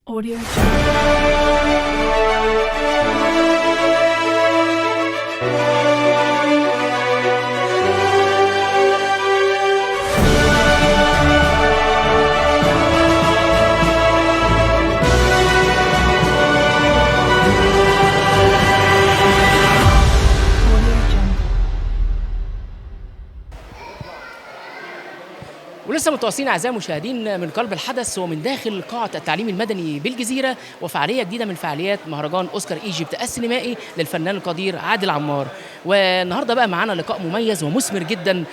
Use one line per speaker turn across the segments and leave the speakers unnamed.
Audio Jungle. Audio Jungle.
ولسه متواصلين اعزائي المشاهدين من قلب الحدث ومن داخل قاعه التعليم المدني بالجزيره، وفعاليه جديده من فعاليات مهرجان اوسكار ايجيبت السينمائي للفنان القدير عادل عمار. والنهارده بقى معانا لقاء مميز ومثمر جدا.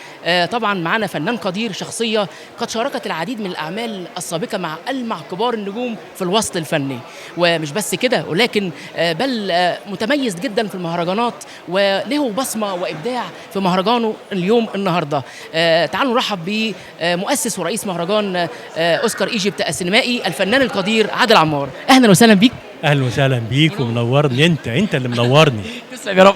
طبعا معانا فنان قدير، شخصيه قد شاركت العديد من الاعمال السابقه مع ألمع كبار النجوم في الوسط الفني. ومش بس كده، ولكن بل متميز جدا في المهرجانات وله بصمه وابداع في مهرجانه اليوم النهارده. تعالوا نرحب بمؤسس ورئيس مهرجان اوسكار ايجيبت السينمائي الفنان القدير عادل عمار. اهلا وسهلا بيك.
اهلا وسهلا بيك ومنورني. انت اللي منورني.
تسلم يا رب.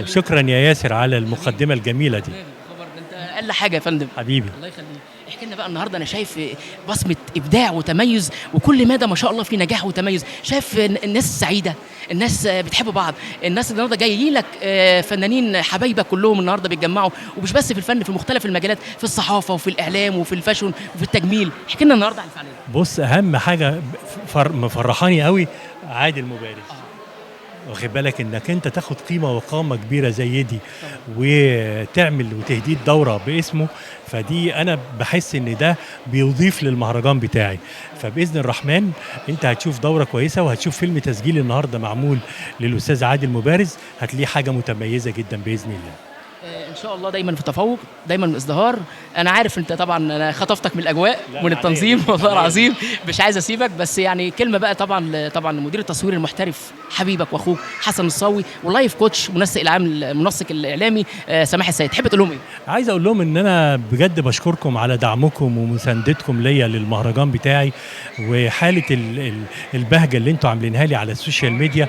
وشكرا يا ياسر على المقدمه الجميله دي.
خبر ده، انت اقل حاجه يا فندم.
حبيبي.
الله يخليك. احكي لنا بقى النهارده، انا شايف بصمه ابداع وتميز، وكل مدى ما شاء الله في نجاح وتميز. شايف الناس سعيده، الناس بتحب بعض، الناس النهارده جايين لك فنانين حبايبك كلهم النهارده بيتجمعوا، ومش بس في الفن، في مختلف المجالات، في الصحافه وفي الاعلام وفي الفاشون وفي التجميل. احكي لنا النهارده عن الفعاليه.
بص، اهم حاجه مفرحاني قوي عادل مبارز. واخد بالك انك انت تاخد قيمه وقامه كبيره زي دي وتعمل وتهديد دوره باسمه، فدي انا بحس ان ده بيضيف للمهرجان بتاعي. فباذن الرحمن انت هتشوف دوره كويسه، وهتشوف فيلم تسجيل النهارده معمول للاستاذ عادل مبارز، هتلاقيه حاجه متميزه جدا باذن الله.
ان شاء الله دايما في تفوق، دايما في ازدهار. انا عارف انت طبعا، انا خطفتك من الاجواء ومن التنظيم والله العظيم مش عايز اسيبك، بس يعني كلمه بقى طبعا مدير التصوير المحترف حبيبك واخوك حسن الصاوي، واللايف كوتش منسق العام المنسق الاعلامي سماح السيد. تحب تقول لهم ايه؟
عايز اقول لهم ان انا بجد بشكركم على دعمكم ومساندتكم ليا للمهرجان بتاعي، وحاله البهجه اللي انتوا عاملينها لي على السوشيال ميديا.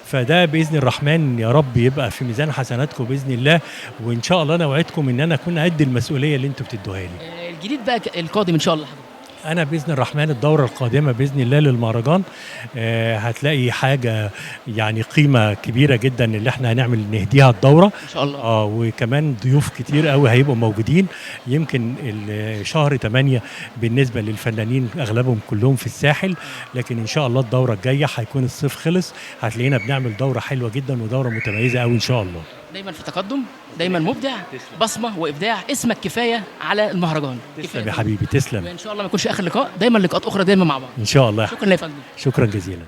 فده باذن الرحمن يا رب يبقى في ميزان حسناتكم باذن الله، وان شاء الله انا اوعدكم ان انا اكون قد المسؤوليه اللي انتوا بتدوها لي.
الجديد بقى القادم ان شاء الله.
انا باذن الرحمن الدوره القادمه باذن الله للمهرجان هتلاقي حاجه يعني قيمه كبيره جدا اللي احنا هنعمل نهديها الدوره
ان شاء الله.
وكمان ضيوف كتير قوي هيبقوا موجودين. يمكن شهر 8 بالنسبه للفنانين اغلبهم كلهم في الساحل، لكن ان شاء الله الدوره الجايه هيكون الصيف خلص، هتلاقينا بنعمل دوره حلوه جدا ودوره متميزه قوي ان شاء الله.
دايما في تقدم، دايما مبدع، بصمه وابداع، اسمك كفايه على المهرجان.
تسلم يا حبيبي، تسلم.
وان شاء الله ما يكونش اخر لقاء، دايما لقاءات اخرى دايما مع بعض.
ان شاء الله.
شكرا يا فندم.
شكرا جزيلا.